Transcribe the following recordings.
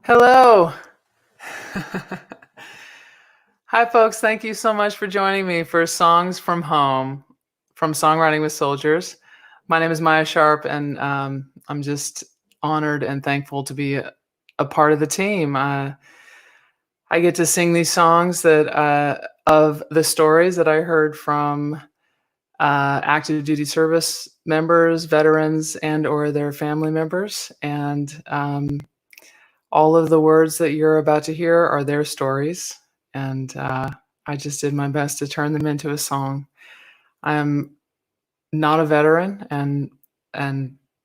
Hello. Hi, folks. Thank you so much for joining me for Songs from Home from Songwriting with Soldiers. My name is Maia Sharp, and I'm just honored and thankful to be a part of the team. I get to sing these songs that of the stories that I heard from active duty service members, veterans, and/or their family members, and all of the words that you're about to hear are their stories, and I just did my best to turn them into a song. I'm not a veteran, and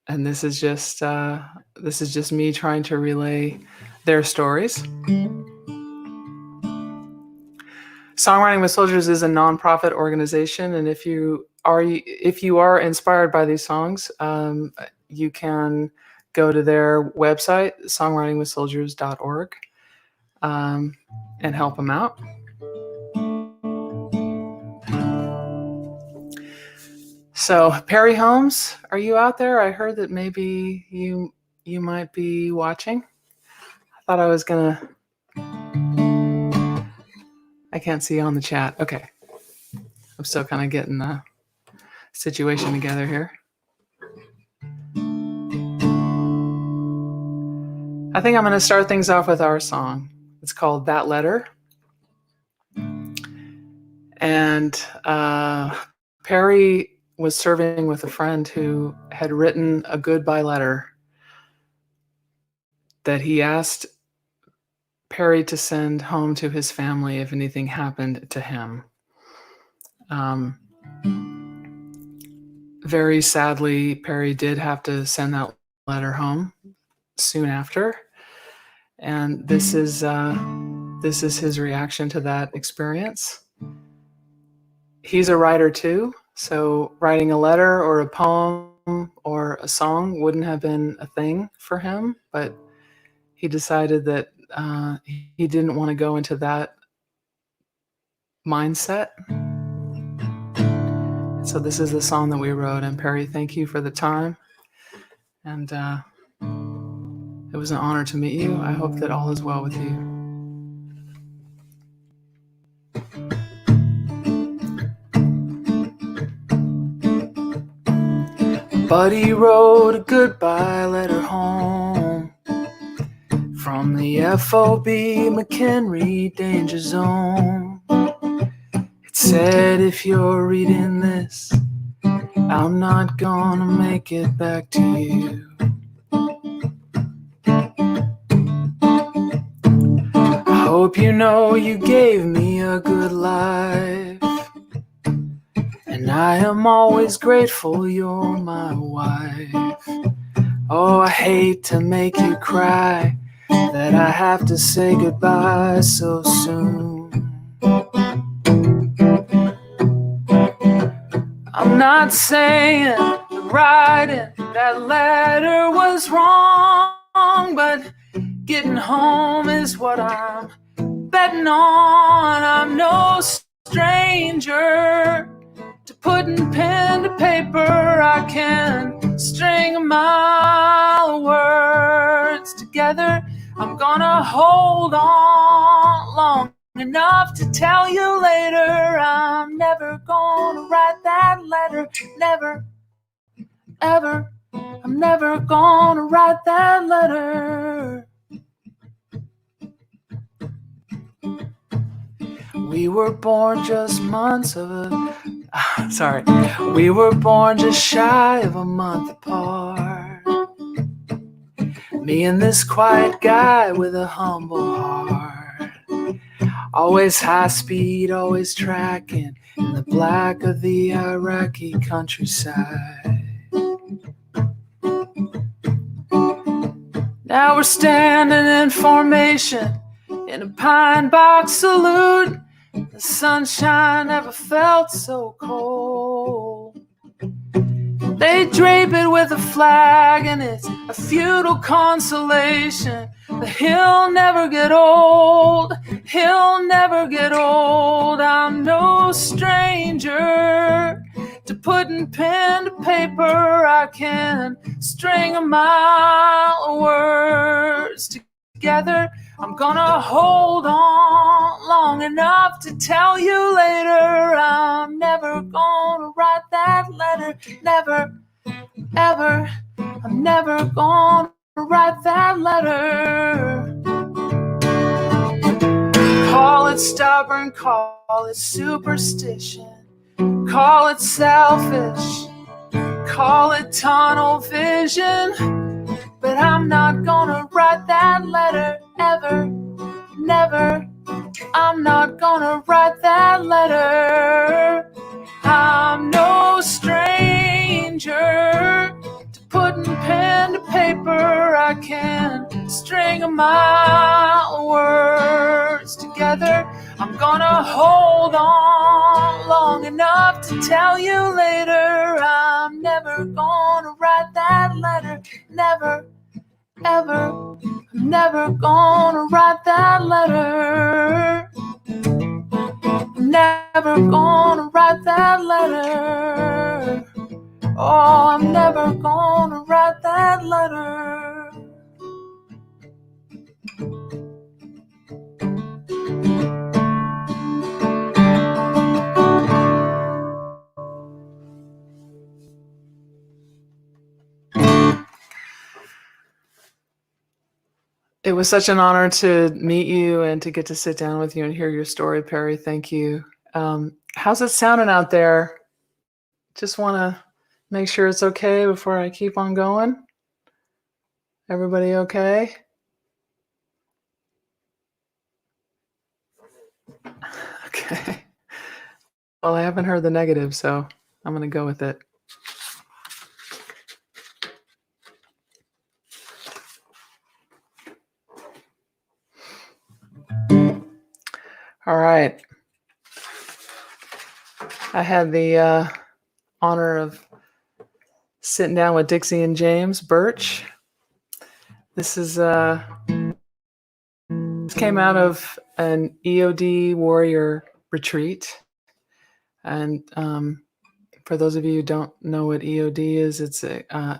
this is just me trying to relay their stories. Songwriting with Soldiers is a nonprofit organization, and if you are inspired by these songs, you can go to their website, songwritingwithsoldiers.org, and help them out. So, Perry Holmes, are you out there? I heard that maybe you might be watching. I thought I was gonna. I can't see you on the chat. Okay, I'm still kind of getting the situation together here. I think I'm going to start things off with our song. It's called That Letter. And Perry was serving with a friend who had written a goodbye letter that he asked Perry to send home to his family if anything happened to him. Very sadly, Perry did have to send that letter home soon after, and this is his reaction to that experience. He's a writer too, so writing a letter or a poem or a song wouldn't have been a thing for him, but he decided that he didn't want to go into that mindset. So this is the song that we wrote, and Perry, thank you for the time, and it was an honor to meet you. I hope that all is well with you. Buddy wrote a goodbye letter home from the FOB McHenry danger zone. It said, if you're reading this, I'm not gonna make it back to you. I hope you know you gave me a good life, and I am always grateful you're my wife. Oh, I hate to make you cry, that I have to say goodbye so soon. I'm not saying that writing that letter was wrong, but getting home is what I'm betting on. I'm no stranger to putting pen to paper. I can string a mile of words together. I'm gonna hold on long enough to tell you later. I'm never gonna write that letter. Never, ever. I'm never gonna write that letter. We were born just months of we were born just shy of a month apart. Me and this quiet guy with a humble heart. Always high speed, always tracking in the black of the Iraqi countryside. Now we're standing in formation in a pine box salute. The sunshine never felt so cold. They drape it with a flag and it's a futile consolation. But he'll never get old. He'll never get old. I'm no stranger to putting pen to paper. I can string a mile of words together. I'm gonna hold on long enough to tell you later. I'm never gonna write that letter. Never, ever. I'm never gonna write that letter. Call it stubborn, call it superstition, call it selfish, call it tunnel vision, but I'm not gonna write that letter ever, never. I'm not gonna write that letter. I'm no stranger to putting pen to paper. I can string my words together. I'm gonna hold on long enough to tell you later. I'm never gonna write that letter. Never, ever. I'm never gonna write that letter. I'm never gonna write that letter. Oh, I'm never gonna write that letter. It was such an honor to meet you and to get to sit down with you and hear your story, Perry. Thank you. How's it sounding out there? Just want to make sure it's okay before I keep on going. Everybody okay? Okay. Well, I haven't heard the negative, so I'm going to go with it. All right. I had the honor of sitting down with Dixie and James Burch. This came out of an EOD warrior retreat. And for those of you who don't know what EOD is, it's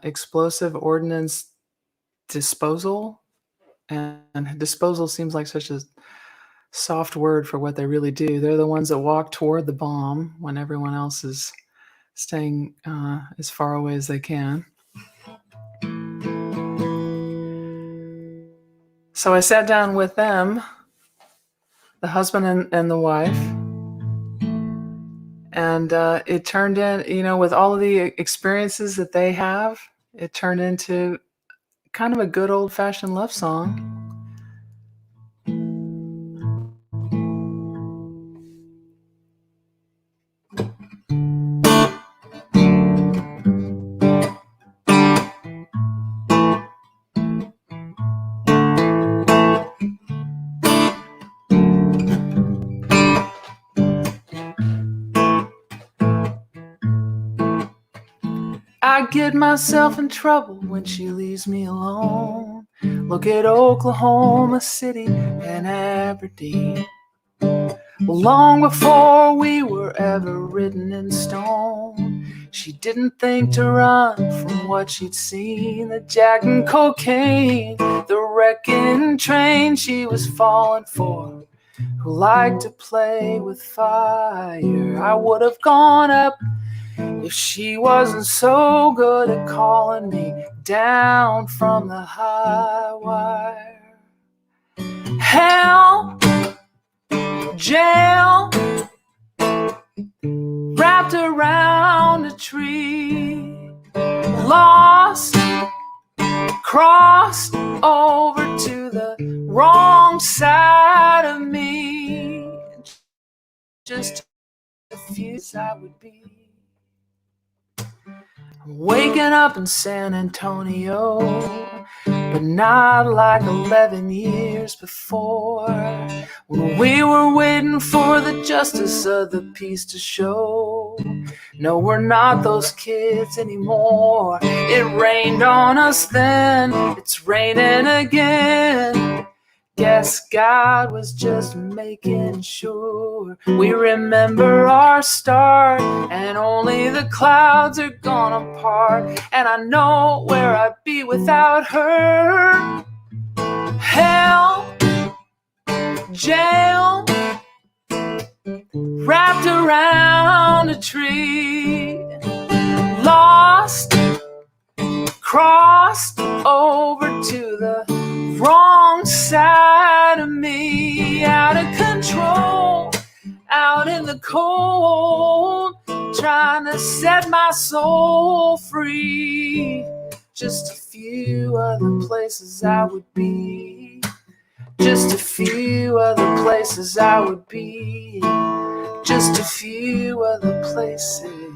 explosive ordnance disposal. And disposal seems like such a soft word for what they really do. They're the ones that walk toward the bomb when everyone else is staying as far away as they can. So I sat down with them, the husband and the wife, and it turned in, with all of the experiences that they have, it turned into kind of a good old-fashioned love song. I get myself in trouble when she leaves me alone. Look at Oklahoma City and Aberdeen. Long before we were ever written in stone, she didn't think to run from what she'd seen. The jack and cocaine, the wrecking train she was falling for, who liked to play with fire. I would have gone up if she wasn't so good at calling me down from the high wire. Hell, jail, wrapped around a tree, lost, crossed over to the wrong side of me. Just a few I would be. I'm waking up in San Antonio, but not like 11 years before, when we were waiting for the justice of the peace to show. No, we're not those kids anymore. It rained on us then, it's raining again. Guess God was just making sure we remember our start, and only the clouds are gonna part. And I know where I'd be without her. hell, jail, wrapped around a tree, lost, crossed over to the wrong side of me, out of control, out in the cold, trying to set my soul free. Just a few other places I would be. Just a few other places I would be. Just a few other places.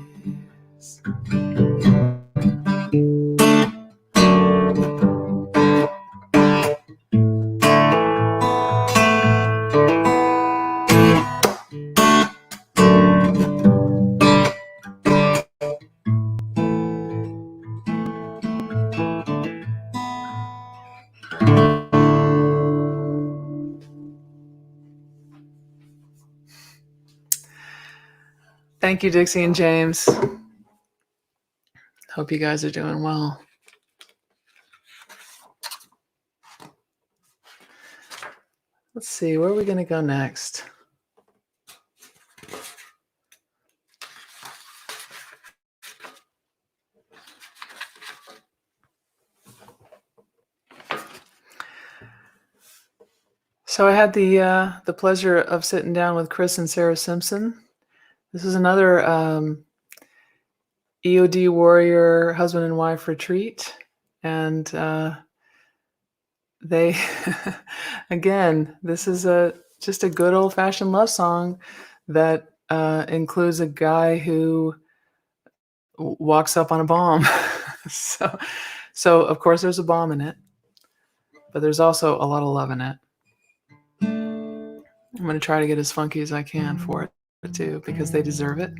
Thank you, Dixie and James. Hope you guys are doing well. Let's see, where are we going to go next? So I had the pleasure of sitting down with Chris and Sarah Simpson. This is another EOD warrior husband and wife retreat, and they again, this is just a good old-fashioned love song that includes a guy who walks up on a bomb. so of course there's a bomb in it, but there's also a lot of love in it. I'm going to try to get as funky as I can for it too, because they deserve it.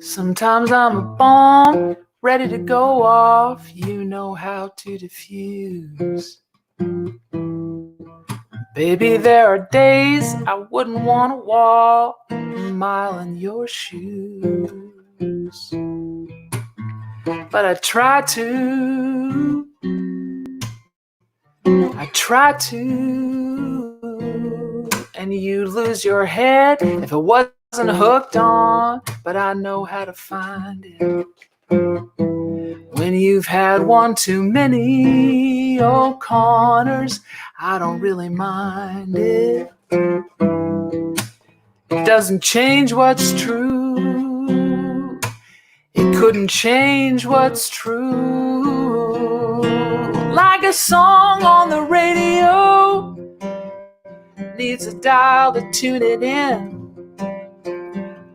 Sometimes I'm a bomb, ready to go off. You know how to defuse. Baby, there are days I wouldn't want to walk a mile in your shoes. But I try to. And you lose your head if it wasn't hooked on, but I know how to find it. When you've had one too many old corners, I don't really mind it. It doesn't change what's true. It couldn't change what's true. Like a song on the radio needs a dial to tune it in.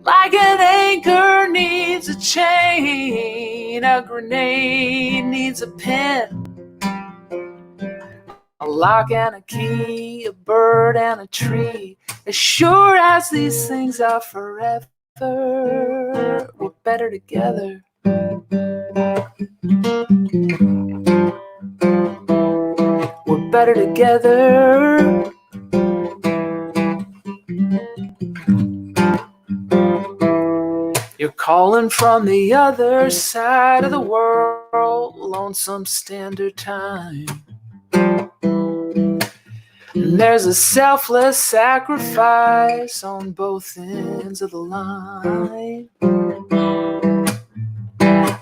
Like an anchor needs a chain, a grenade needs a pin, a lock and a key, a bird and a tree. As sure as these things are forever, we're better together. We're better together. You're calling from the other side of the world, lonesome standard time. And there's a selfless sacrifice on both ends of the line.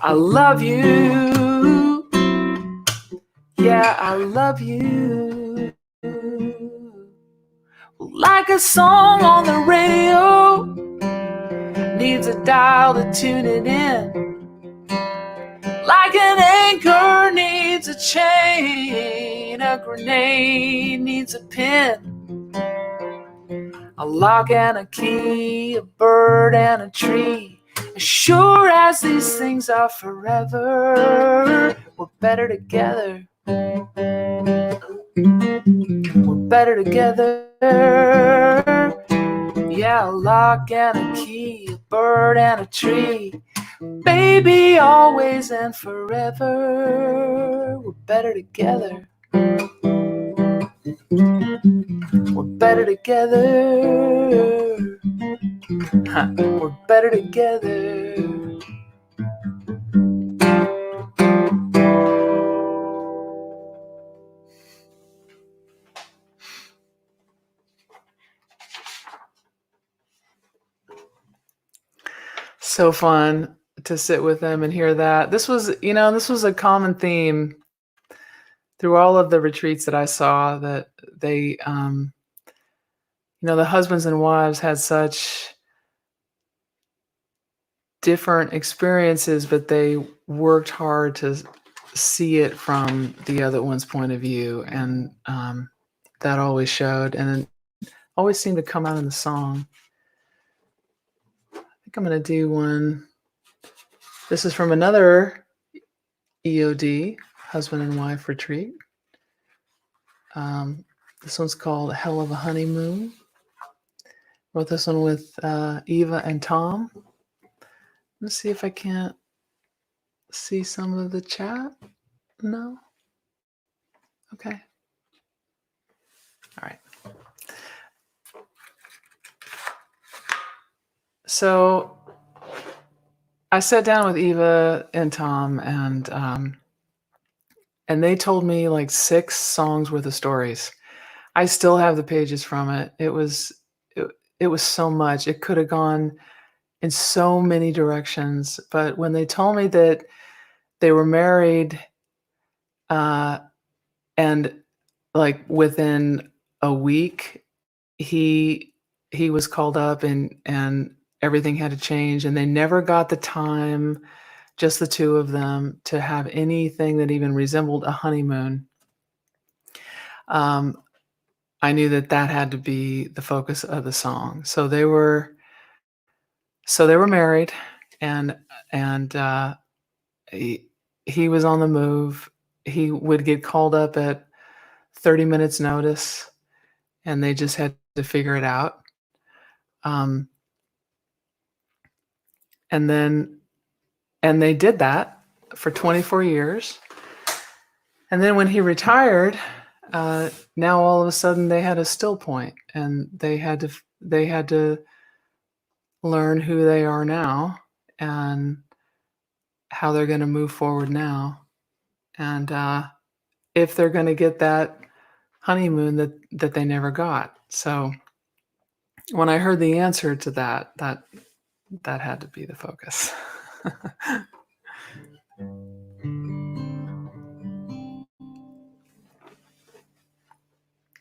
I love you. Yeah, I love you. Like a song on the radio needs a dial to tune it in. Like an anchor needs a chain, a grenade needs a pin, a lock and a key, a bird and a tree. As sure as these things are forever, we're better together. We're better together. Yeah, a lock and a key, a bird and a tree. Baby, always and forever, we're better together. We're better together. We're better together. So fun to sit with them and hear that. This was a common theme through all of the retreats that I saw, that they, the husbands and wives had such different experiences, but they worked hard to see it from the other one's point of view. And that always showed, and it always seemed to come out in the song. I think I'm going to do one. This is from another EOD, husband and wife retreat. This one's called Hell of a Honeymoon. Wrote this one with Eva and Tom. Let's see if I can't see some of the chat. No? Okay. All right. So I sat down with Eva and Tom, and they told me like 6 songs worth of stories. I still have the pages from it. It was so much. It could have gone in so many directions. But when they told me that they were married, and like within a week, he was called up, and everything had to change, and they never got the time, just the two of them, to have anything that even resembled a honeymoon. I knew that had to be the focus of the song. So they were married, and he was on the move. He would get called up at 30 minutes notice, and they just had to figure it out. And they did that for 24 years. And then when he retired, now all of a sudden they had a still point, and they had to learn who they are now and how they're going to move forward now, and if they're going to get that honeymoon that they never got. So when I heard the answer to that had to be the focus.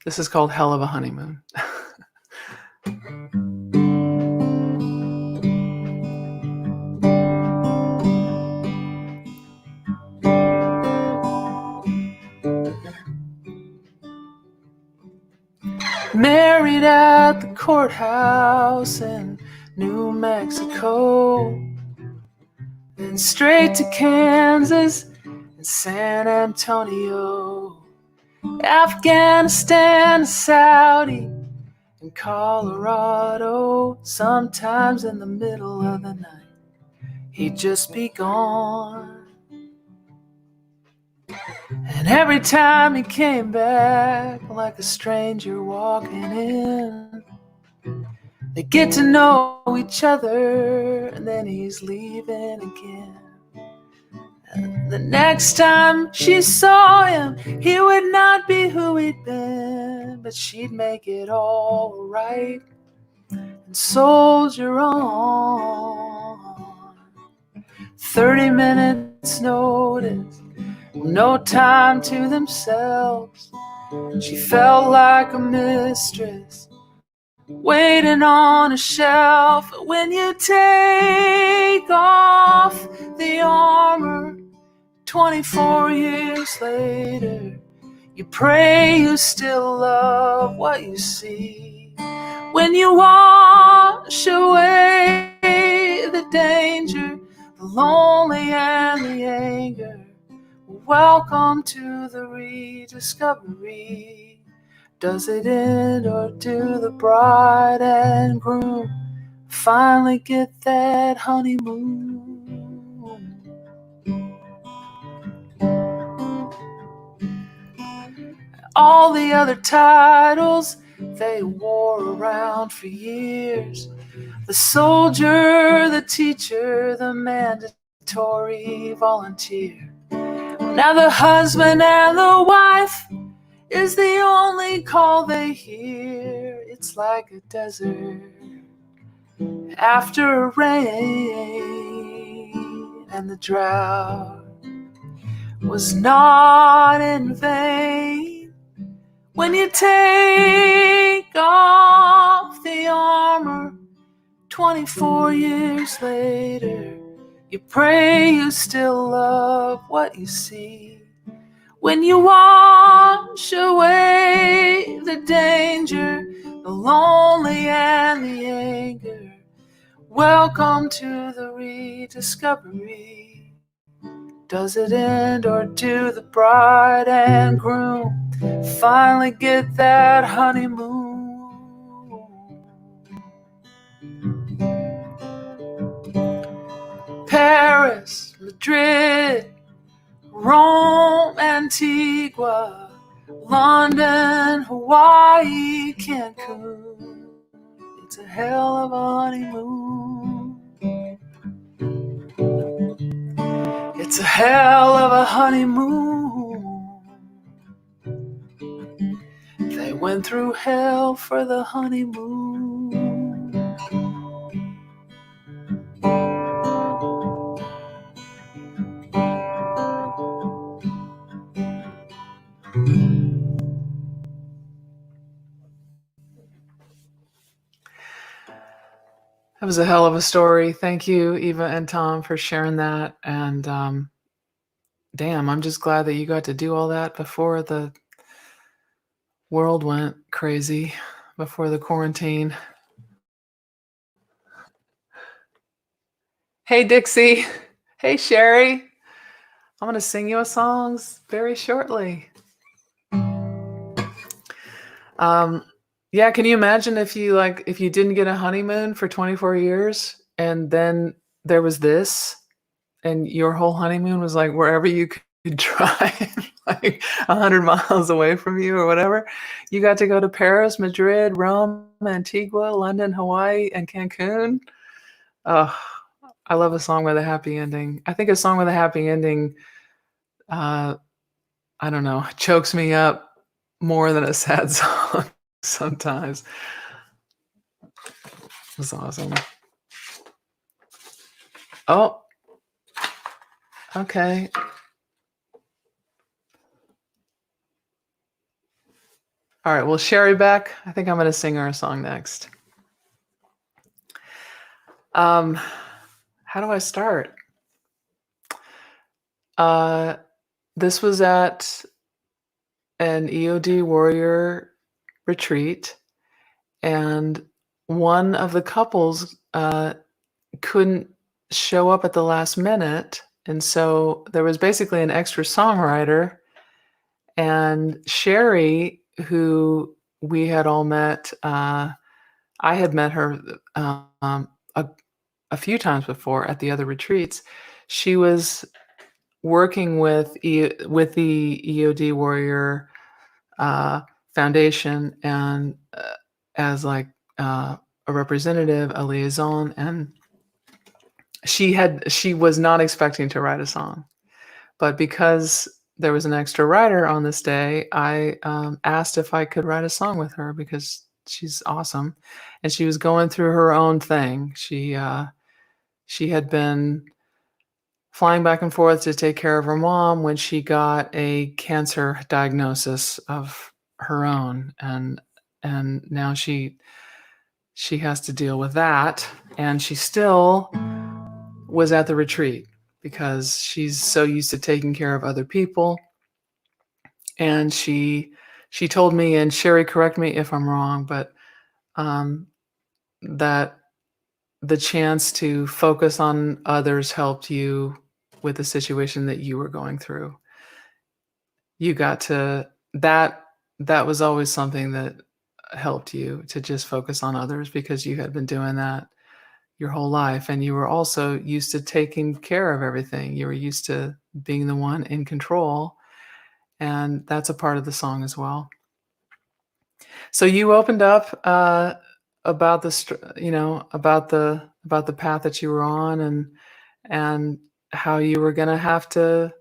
This is called Hell of a Honeymoon. Married at the courthouse in New Mexico, then straight to Kansas and San Antonio, Afghanistan, Saudi, and Colorado. Sometimes in the middle of the night, he'd just be gone. And every time he came back, like a stranger walking in, they get to know each other, and then he's leaving again. And the next time she saw him, he would not be who he'd been, but she'd make it all right and soldier on. 30 minutes notice, no time to themselves. She felt like a mistress waiting on a shelf. When you take off the armor 24 years later, you pray you still love what you see. When you wash away the danger, the lonely and the anger, welcome to the rediscovery. Does it end, or do the bride and groom finally get that honeymoon. All the other titles they wore around for years. The soldier, the teacher, the mandatory volunteer. Now the husband and the wife is the only call they hear. It's like a desert after a rain, and the drought was not in vain. When you take off the armor 24 years later, you pray you still love what you see. When you wash away the danger, the lonely and the anger, welcome to the rediscovery. Does it end, or do the bride and groom finally get that honeymoon? Paris, Madrid, Rome, Antigua, London, Hawaii, Cancun. It's a hell of a honeymoon. It's a hell of a honeymoon. They went through hell for the honeymoon. That was a hell of a story. Thank you, Eva and Tom, for sharing that. And damn, I'm just glad that you got to do all that before the world went crazy, before the quarantine. Hey, Dixie. Hey, Sherri. I'm going to sing you a song very shortly. Yeah, can you imagine if you didn't get a honeymoon for 24 years and then there was this and your whole honeymoon was like wherever you could drive, like 100 miles away from you or whatever. You got to go to Paris, Madrid, Rome, Antigua, London, Hawaii, and Cancun. Oh, I love a song with a happy ending. I think a song with a happy ending, I don't know, chokes me up more than a sad song sometimes. That's awesome. Oh, okay. All right, well, Sherri Beck, I think I'm going to sing her a song next. How do I start? This was at an EOD warrior retreat, and one of the couples couldn't show up at the last minute, and so there was basically an extra songwriter, and Sherri, who we had all met, I had met her a few times before at the other retreats. She was working with the EOD Warrior Foundation and as like a representative, a liaison, and she was not expecting to write a song, but because there was an extra writer on this day, I asked if I could write a song with her because she's awesome, and she was going through her own thing. She had been flying back and forth to take care of her mom when she got a cancer diagnosis of her own, and now she has to deal with that, and she still was at the retreat because she's so used to taking care of other people. And she told me, and Sherri, correct me if I'm wrong, but that the chance to focus on others helped you with the situation that you were going through. You got to that was always something that helped you to just focus on others because you had been doing that your whole life. And you were also used to taking care of everything. You were used to being the one in control. And that's a part of the song as well. So you opened up about about the path that you were on, and how you were gonna have to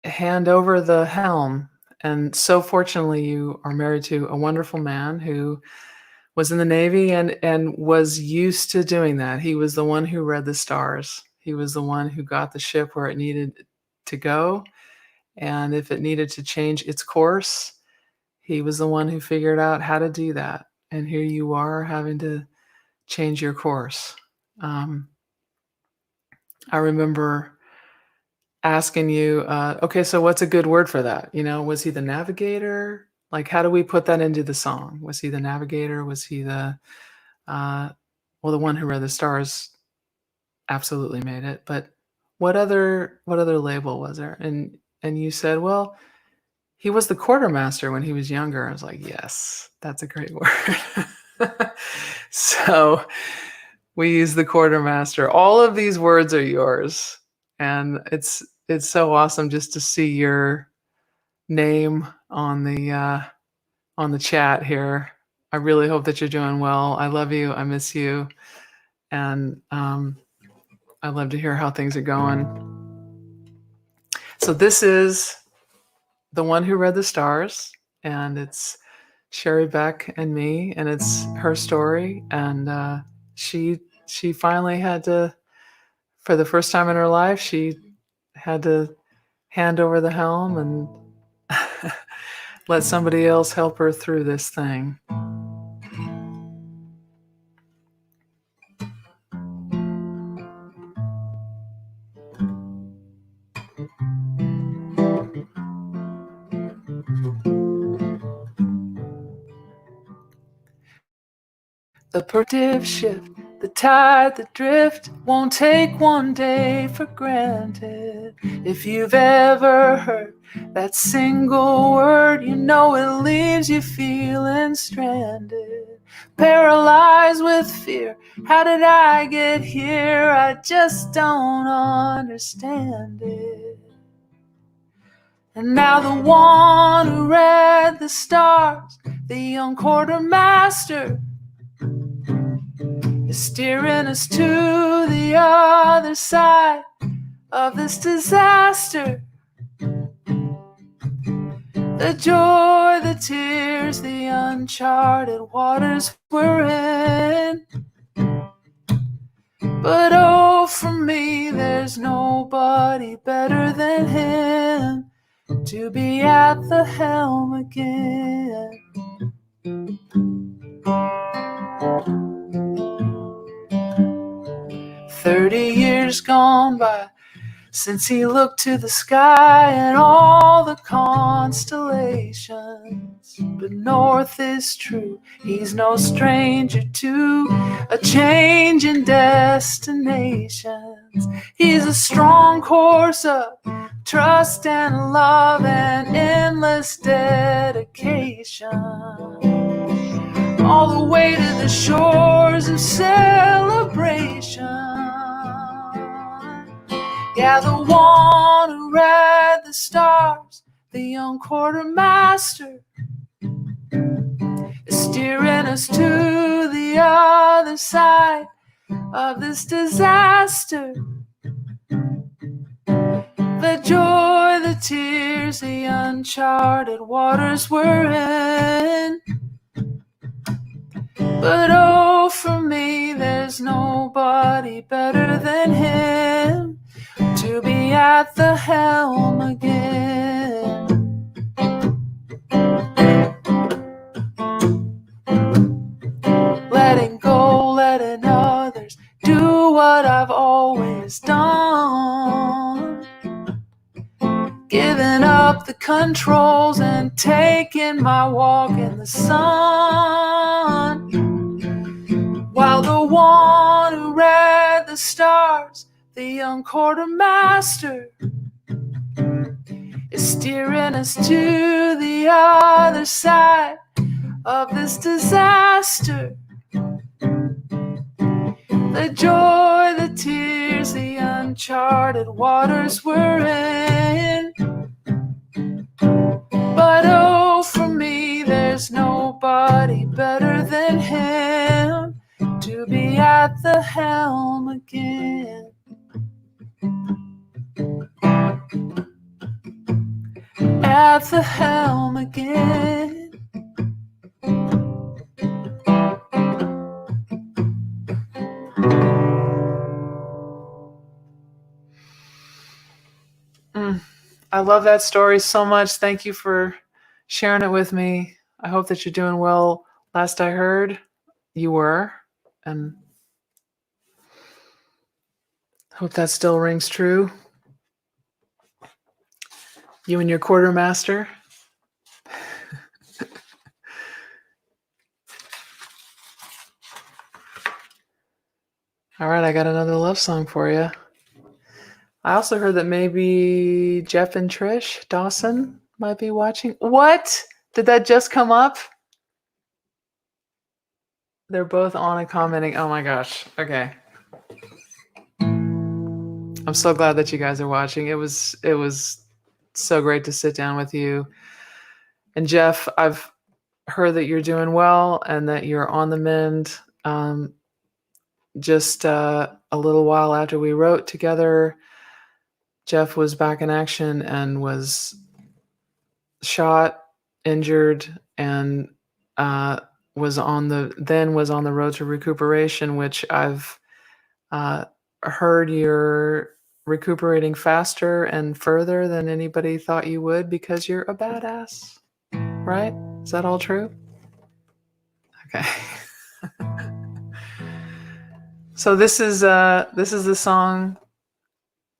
hand over the helm. And so fortunately, you are married to a wonderful man who was in the Navy and was used to doing that. He was the one who read the stars. He was the one who got the ship where it needed to go. And if it needed to change its course, he was the one who figured out how to do that. And here you are having to change your course. I remember asking you, okay, so what's a good word for that? Was he the navigator? Like, how do we put that into the song? Was he the navigator? Was he the the one who read the stars absolutely made it, but what other label was there? And you said, well, he was the quartermaster when he was younger. I was like, yes, that's a great word. So we use the quartermaster. All of these words are yours. And it's so awesome just to see your name on the chat here. I really hope that you're doing well. I love you. I miss you. And I love to hear how things are going. So this is The One Who Read the Stars, and it's Sherri, Beck, and me, and it's her story. And she finally had to, for the first time in her life, she had to hand over the helm and let somebody else help her through this thing. The purtive shift, the tide, the drift won't take one day for granted. If you've ever heard that single word, you know it leaves you feeling stranded, paralyzed with fear. How did I get here? I just don't understand it. And now the one who read the stars, the young quartermaster, is steering us to the other side of this disaster. The joy, the tears, the uncharted waters we're in. But oh, for me, there's nobody better than him to be at the helm again. 30 years gone by since he looked to the sky and all the constellations. But north is true, he's no stranger to a change in destinations. He's a strong course of trust and love and endless dedication, all the way to the shores of celebration. Yeah, the one who read the stars, the young quartermaster, is steering us to the other side of this disaster. The joy, the tears, the uncharted waters we're in. But oh, for me, there's nobody better than him to be at the helm again. Letting go, letting others do what I've always done. Giving up the controls and taking my walk in the sun. While the one who read the stars, the young quartermaster, is steering us to the other side of this disaster. the joy, the tears, the uncharted waters we're in. But oh, for me, there's nobody better than him to be at the helm again. At the helm again. I love that story so much. Thank you for sharing it with me. I hope that you're doing well. Last I heard, you were, and hope that still rings true. You and your quartermaster. All right, I got another love song for you. I also heard that maybe Jeff and Trish Dawson might be watching. What? Did that just come up? They're both on and commenting. Oh my gosh. Okay. I'm so glad that you guys are watching. It was so great to sit down with you. And Jeff, I've heard that you're doing well and that you're on the mend. Just a little while after we wrote together, Jeff was back in action and was shot, injured, and was on the road to recuperation, which I've heard you're recuperating faster and further than anybody thought you would because you're a badass, right? Is that all true? Okay. So this is the song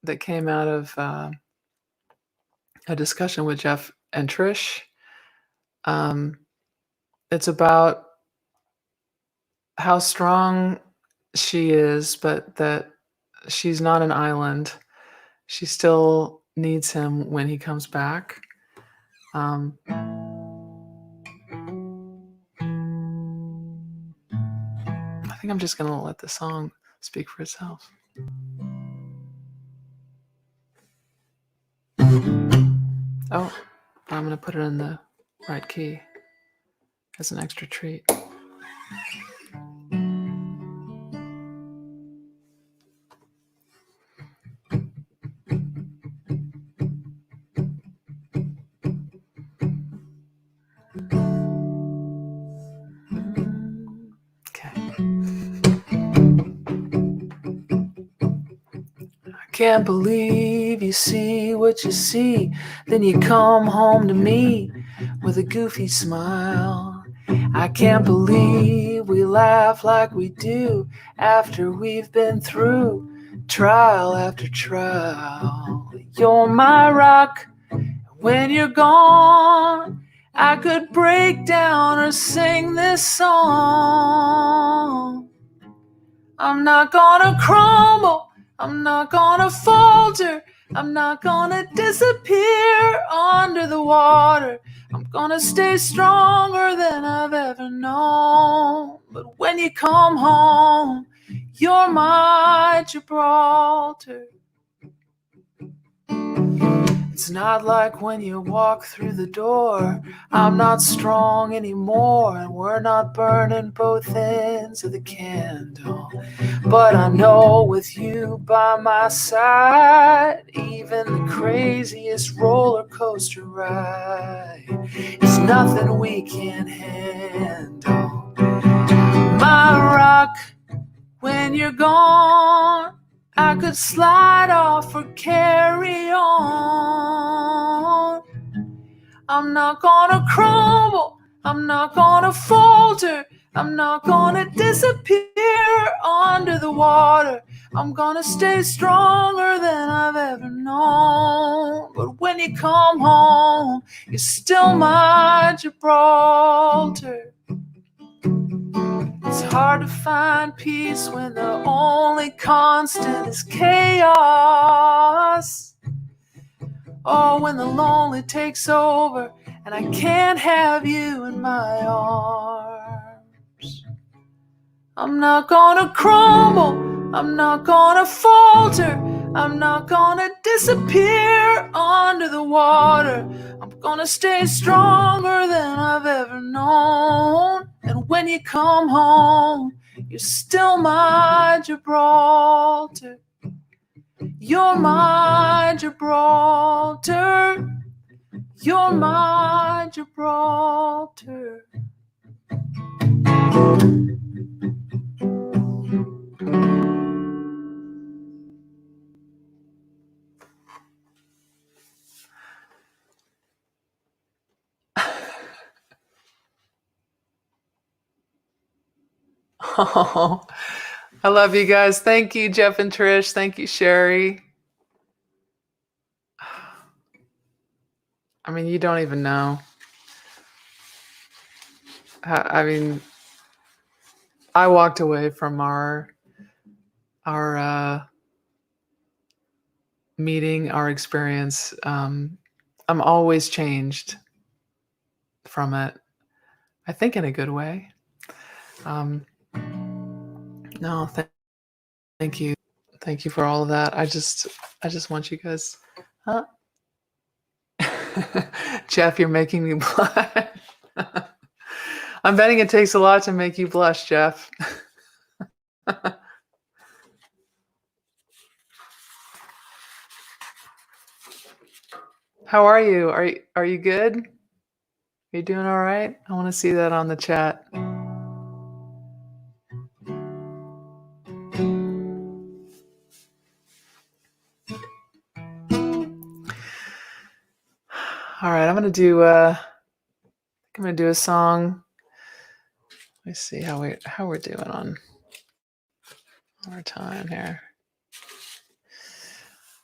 that came out of a discussion with Jeff and Trish. It's about how strong she is, but that she's not an island. She still needs him when he comes back. I think I'm just going to let the song speak for itself. Oh, I'm going to put it in the right key as an extra treat. Can't believe you see what you see. Then you come home to me with a goofy smile. I can't believe we laugh like we do after we've been through trial after trial. You're my rock. When you're gone, I could break down or sing this song. I'm not gonna crumble. I'm not gonna falter, I'm not gonna disappear under the water. I'm gonna stay stronger than I've ever known. But when you come home, you're my Gibraltar. It's not like when you walk through the door, I'm not strong anymore, and we're not burning both ends of the candle. But I know with you by my side, even the craziest roller coaster ride is nothing we can't handle. My rock, when you're gone, I could slide off or carry on. I'm not gonna crumble, I'm not gonna falter, I'm not gonna disappear under the water. I'm gonna stay stronger than I've ever known. But when you come home, you're still my Gibraltar. It's hard to find peace when the only constant is chaos. Oh, when the lonely takes over and I can't have you in my arms. I'm not gonna crumble, I'm not gonna falter. I'm not gonna disappear under the water. I'm gonna stay stronger than I've ever known. And when you come home, you're still my Gibraltar. You're my Gibraltar. You're my Gibraltar. Oh, I love you guys. Thank you, Jeff and Trish. Thank you, Sherri. I mean, you don't even know. I mean, I walked away from our meeting, our experience. I'm always changed from it. I think in a good way. No, thank you. Thank you for all of that. I just want you guys. Huh? Jeff, you're making me blush. I'm betting it takes a lot to make you blush, Jeff. How are you? Are you good? Are you doing all right? I want to see that on the chat. All right, I'm gonna do a song. Let me see how we're doing on our time here.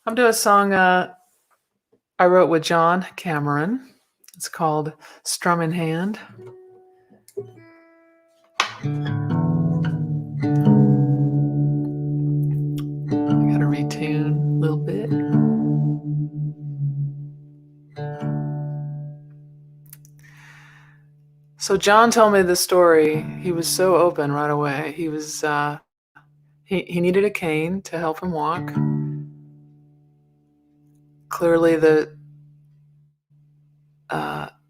I'm doing a song I wrote with John Cameron. It's called Strumming Hand. I gotta retune a little bit. So John told me the story. He was so open right away. He was he needed a cane to help him walk. Clearly,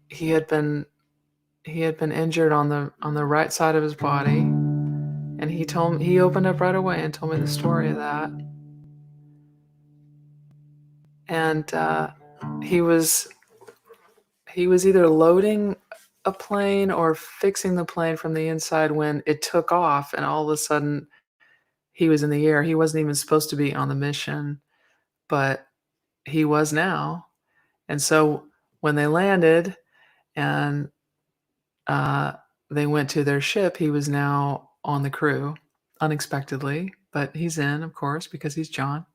he had been injured on the right side of his body, and he opened up right away and told me the story of that. And he was either loading a plane or fixing the plane from the inside when it took off, and all of a sudden he was in the air. He wasn't even supposed to be on the mission, but he was now. And so when they landed and they went to their ship, he was now on the crew unexpectedly, but he's in, of course, because he's John.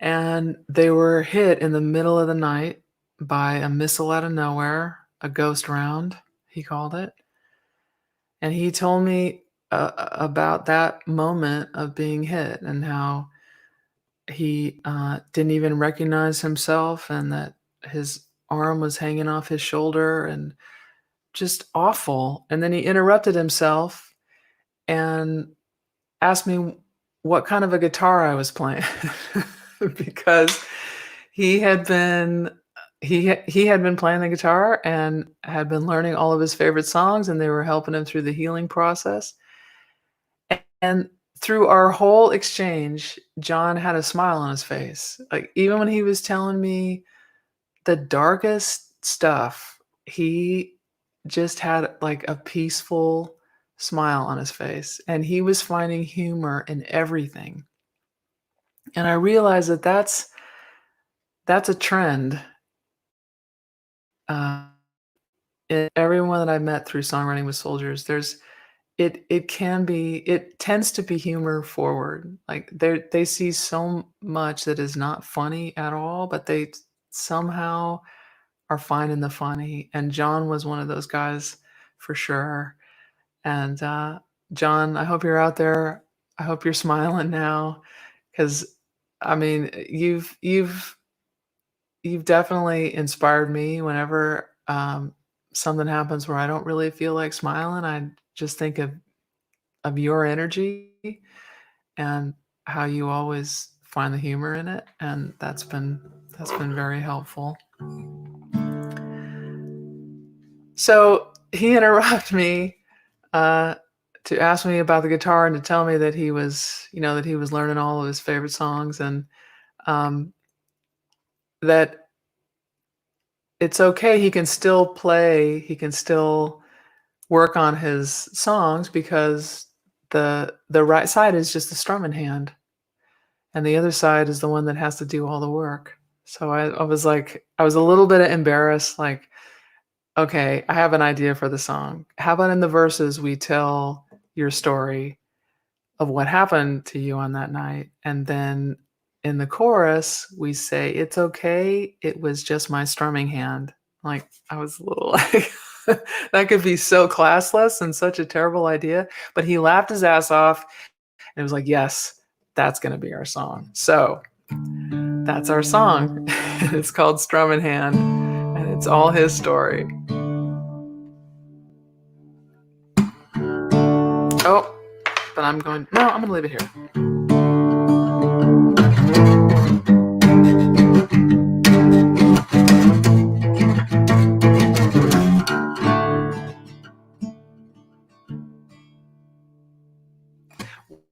And they were hit in the middle of the night by a missile out of nowhere, a ghost round, he called it. And he told me about that moment of being hit and how he didn't even recognize himself, and that his arm was hanging off his shoulder, and just awful. And then he interrupted himself and asked me what kind of a guitar I was playing because he had been playing the guitar and had been learning all of his favorite songs, and they were helping him through the healing process. And through our whole exchange, John had a smile on his face. Like, even when he was telling me the darkest stuff, he just had like a peaceful smile on his face, and he was finding humor in everything. And I realized that that's a trend in everyone that I met through Songwriting with Soldiers. It tends to be humor forward. Like, they see so much that is not funny at all, but they somehow are finding the funny. And John was one of those guys for sure. And John, I hope you're out there. I hope you're smiling now, because I mean, you've definitely inspired me. Whenever something happens where I don't really feel like smiling, I just think of your energy, and how you always find the humor in it, and that's been very helpful. So he interrupted me to ask me about the guitar and to tell me that he was, that he was learning all of his favorite songs, and that it's okay. He can still play. He can still work on his songs because the right side is just the strumming hand, and the other side is the one that has to do all the work. So I was like, I was a little bit embarrassed, like, okay, I have an idea for the song. How about in the verses we tell your story of what happened to you on that night, and then in the chorus we say, it's okay, it was just my strumming hand. Like, I was a little like, that could be so classless and such a terrible idea, but he laughed his ass off and it was like, yes, that's going to be our song. So that's our song. It's called Strumming Hand, and it's all his story. Oh, but I'm going to leave it here.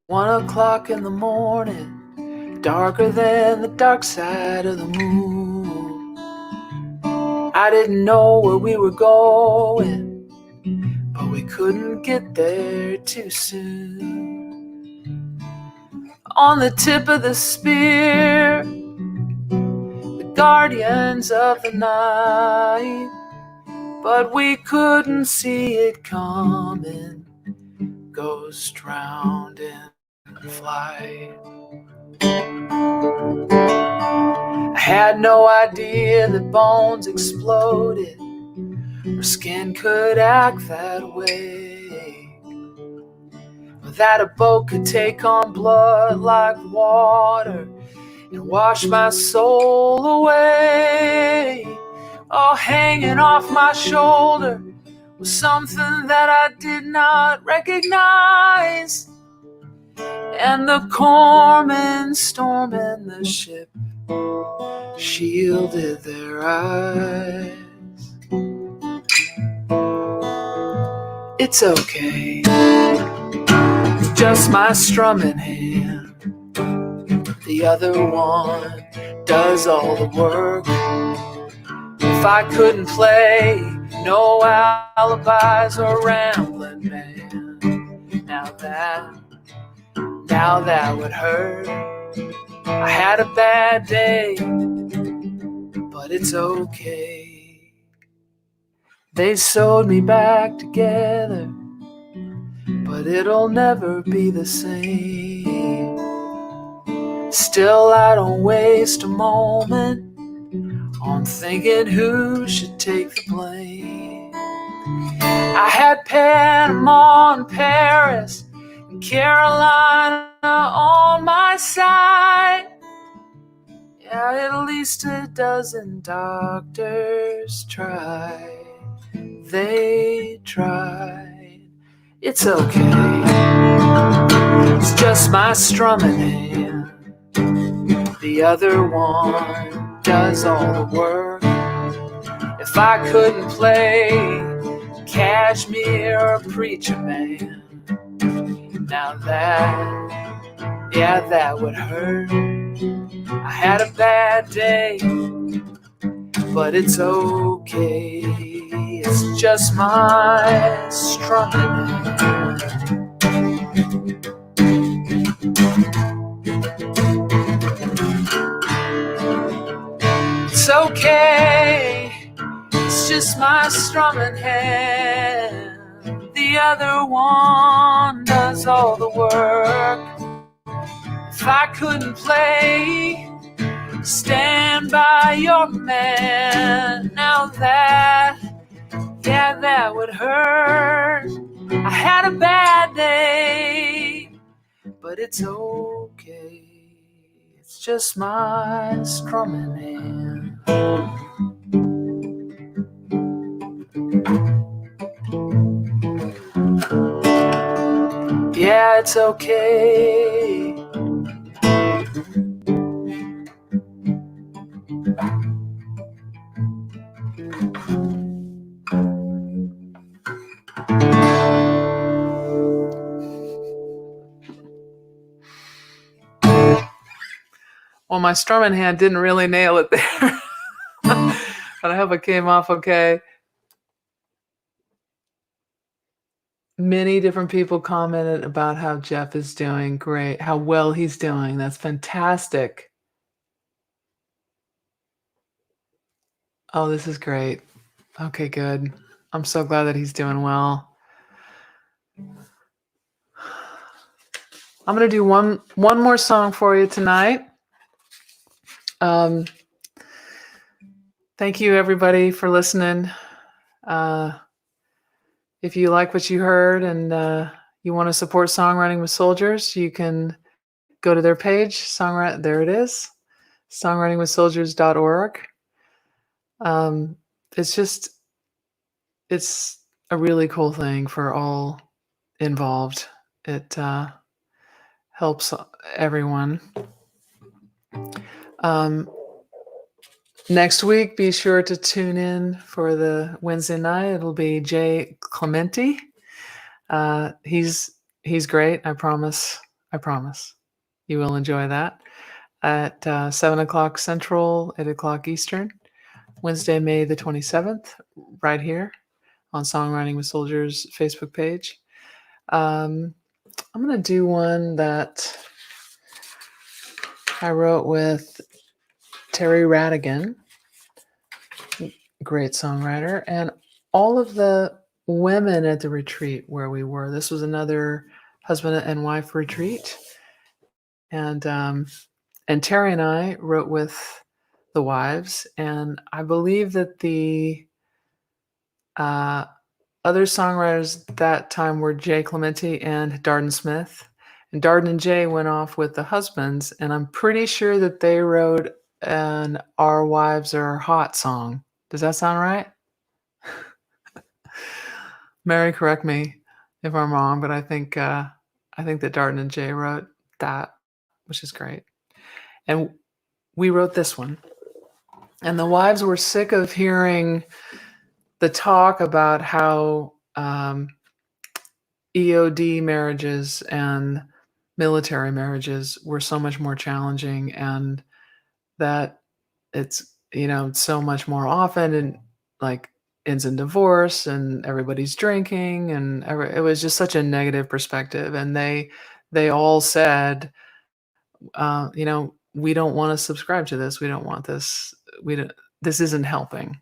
One o'clock in the morning, darker than the dark side of the moon. I didn't know where we were going, but we couldn't get there too soon. On the tip of the spear, the guardians of the night, but we couldn't see it coming. Ghost drowned in flight. I had no idea that bones exploded or skin could act that way, or that a boat could take on blood like water and wash my soul away. Oh, hanging off my shoulder was something that I did not recognize, and the corpsmen storming the ship shielded their eyes. It's okay, just my strumming hand. The other one does all the work. If I couldn't play, no alibis or rambling man. Now that would hurt. I had a bad day, but it's okay. They sewed me back together, but it'll never be the same. Still, I don't waste a moment on thinking who should take the blame. I had Panama and Paris and Carolina on my side. Yeah, at least a dozen doctors tried. They tried. It's okay, it's just my strumming hand. The other one does all the work. If I couldn't play Kashmir or Preacher Man, now that would hurt. I had a bad day, but it's okay. It's just my strumming hand. It's okay, it's just my strumming hand. The other one does all the work. If I couldn't play, stand by your man. Now that would hurt. I had a bad day, but it's okay. It's just my strumming hand. Yeah, it's okay. Well, my strumming hand didn't really nail it there. But I hope it came off okay. Many different people commented about how Jeff is doing great, how well he's doing. That's fantastic. Oh, this is great. Okay, good. I'm so glad that he's doing well. I'm going to do one more song for you tonight. Thank you, everybody, for listening. If you like what you heard and you want to support Songwriting with Soldiers, you can go to their page. There it is, songwritingwithsoldiers.org. It's a really cool thing for all involved. It helps everyone. Next week, be sure to tune in for the Wednesday night. It'll be Jay Clementi. He's great. I promise. You will enjoy that at 7 o'clock Central, 8 o'clock Eastern, Wednesday, May the 27th, right here on Songwriting with Soldiers Facebook page. I'm going to do one that I wrote with Terry Radigan, great songwriter, and all of the women at the retreat where we were. This was another husband and wife retreat. And Terry and I wrote with the wives, and I believe that the other songwriters that time were Jay Clementi and Darden Smith. And Darden and Jay went off with the husbands, and I'm pretty sure that they wrote an Our Wives Are Hot song. Does that sound right? Mary, correct me if I'm wrong, but I think that Darden and Jay wrote that, which is great. And we wrote this one. And the wives were sick of hearing the talk about how EOD marriages and military marriages were so much more challenging, and that it's, so much more often and like ends in divorce and everybody's drinking, and it was just such a negative perspective. And they all said, we don't want to subscribe to this. We don't want this. This isn't helping.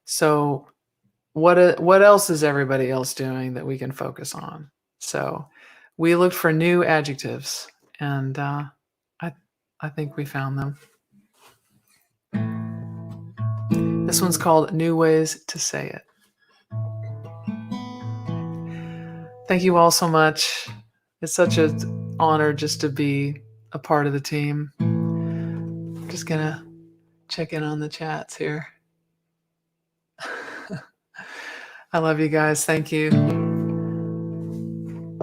So what else is everybody else doing that we can focus on? So we looked for new adjectives, and I think we found them. This one's called New Ways to Say It. Thank you all so much. It's such an honor just to be a part of the team. I'm just gonna check in on the chats here. I love you guys. Thank you. I'm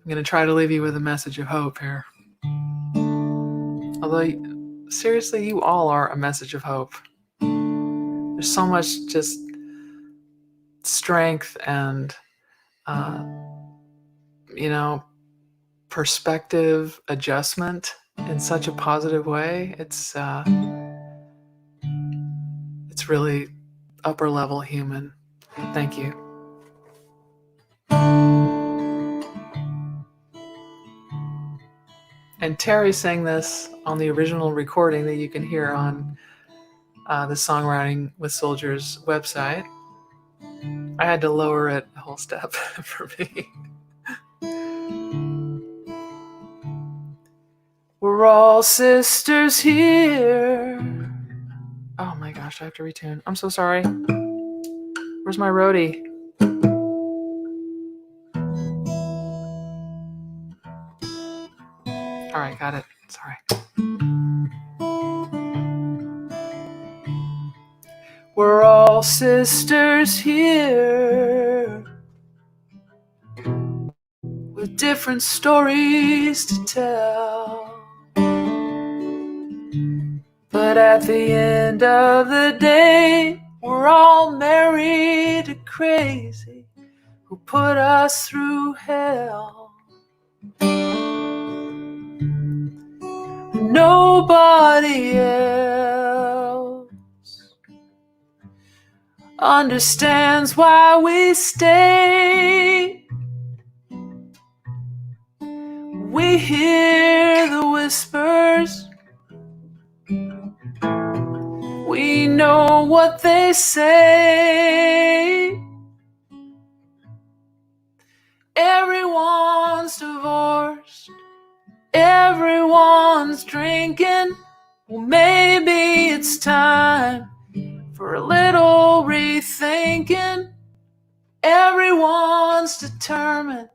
going to try to leave you with a message of hope here. Although, seriously, you all are a message of hope. There's so much just strength and, perspective adjustment in such a positive way. It's really upper level human. Thank you. And Terry sang this on the original recording that you can hear on the Songwriting with Soldiers website. I had to lower it a whole step for me. We're all sisters here. Oh my gosh, I have to retune. I'm so sorry. Where's my roadie? All right, got it. Sorry. We're all sisters here with different stories to tell. But at the end of the day, we're all married to crazy who put us through hell. nobody else understands why we stay. We hear the whispers, we know what they say. Everyone's divorced, everyone's drinking. Well, maybe it's time for a little rethinking. Everyone's determined,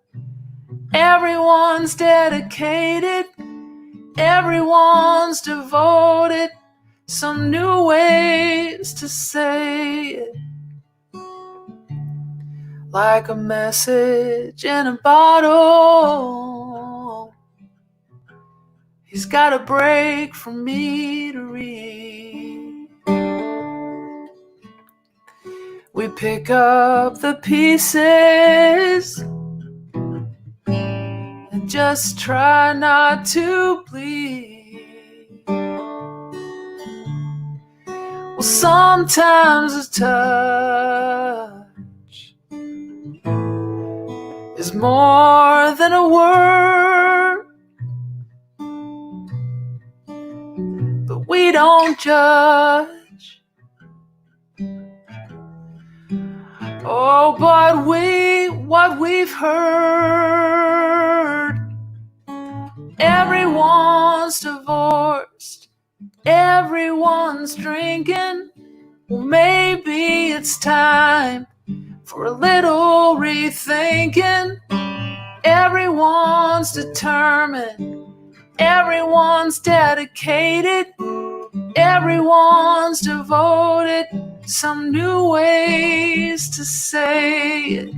everyone's dedicated, everyone's devoted. Some new ways to say it, like a message in a bottle. He's got a break for me to read. We pick up the pieces and just try not to bleed. Well, sometimes a touch is more than a word, but we don't judge. Oh, but what we've heard, everyone's divorced, everyone's drinking. Well, maybe it's time for a little rethinking. Everyone's determined, everyone's dedicated, everyone's devoted. Some new ways to say it.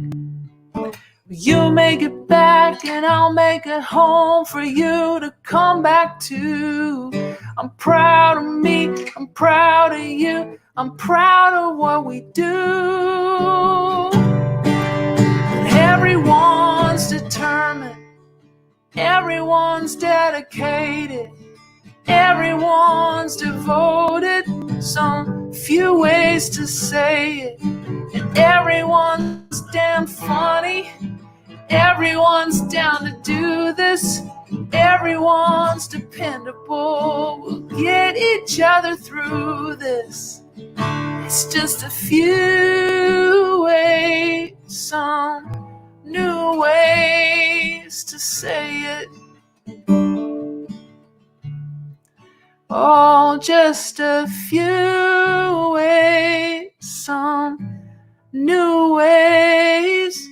You make it back and I'll make it home for you to come back to. I'm proud of me, I'm proud of you, I'm proud of what we do. But everyone's determined, everyone's dedicated, everyone's devoted. Some few ways to say it, and everyone's damn funny. Everyone's down to do this. Everyone's dependable. We'll get each other through this. It's just a few ways, some new ways to say it. Oh, just a few ways, some new ways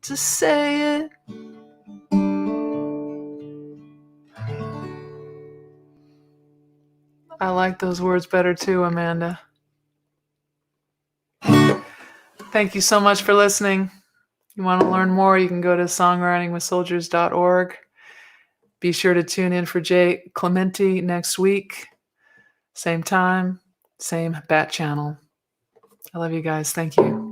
to say it. I like those words better too, Amanda. Thank you so much for listening. If you want to learn more, you can go to songwritingwithsoldiers.org. Be sure to tune in for Jay Clementi next week. Same time, same bat channel. I love you guys. Thank you.